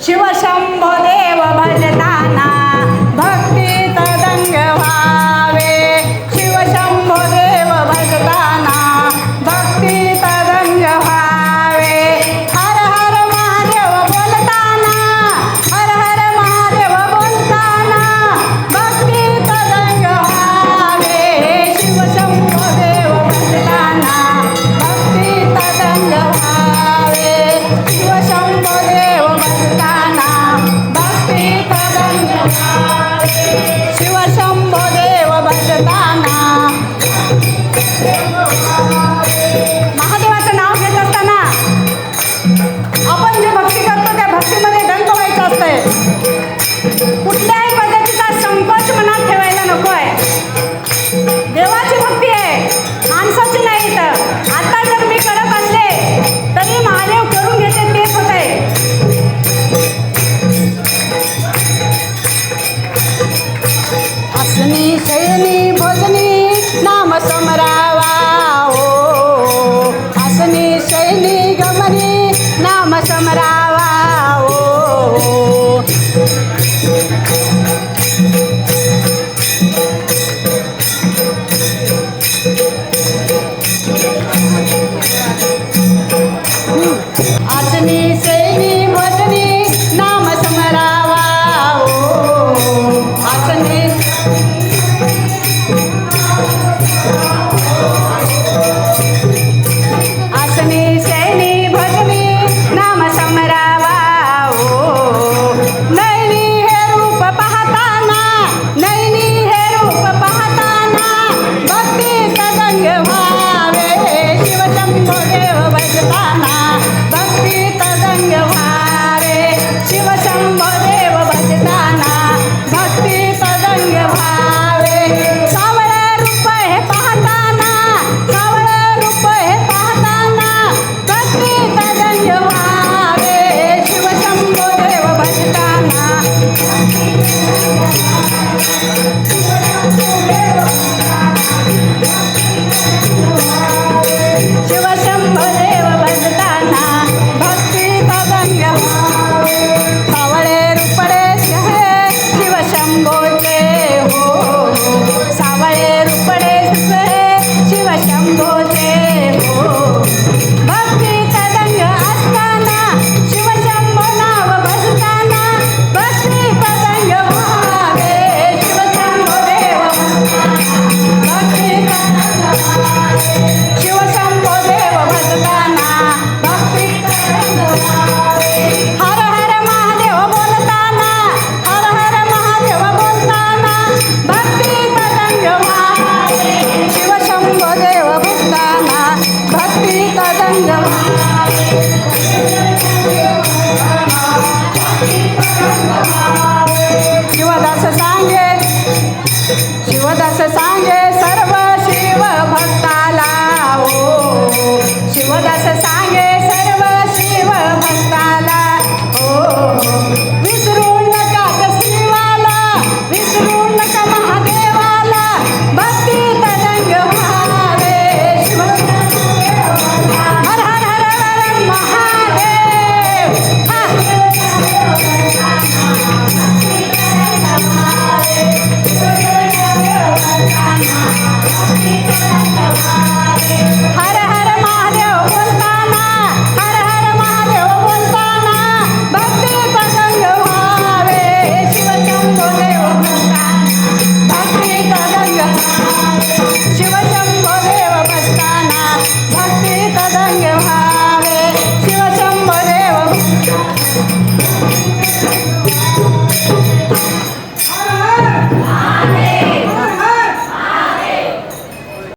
शिवशंभो देव भजताना भक्ती तदंग व्हावे. शिवशंभो देव भजताना भक्ती तदंग व्हावे. हर हर महादेव बोलताना, हर हर महादेव बोलताना भक्ती तदंग व्हावे. शिवशंभो देव भजताना भक्ती तदंग व्हावे. शिवशंभो देव भजताना भक्ती तदंग व्हावे. शिवशंभो देव भजताना. महादेवाचं नाव घेत असताना आपण जे भक्ती करतो त्या भक्तीमध्ये डंक व्हायचं असतंय. कुठल्याही पद्धतीचा संकोच मनात ठेवायला नको आहे. देवाची भक्ती आहे, माणसाची नाही. तर आता जर मी करत असले तरी महादेव करून घेते तेच होत आहे. असनी शयनी भोजनी नाम समरावा ओ. असनी शयनी गमनी नाम समरावा ओ.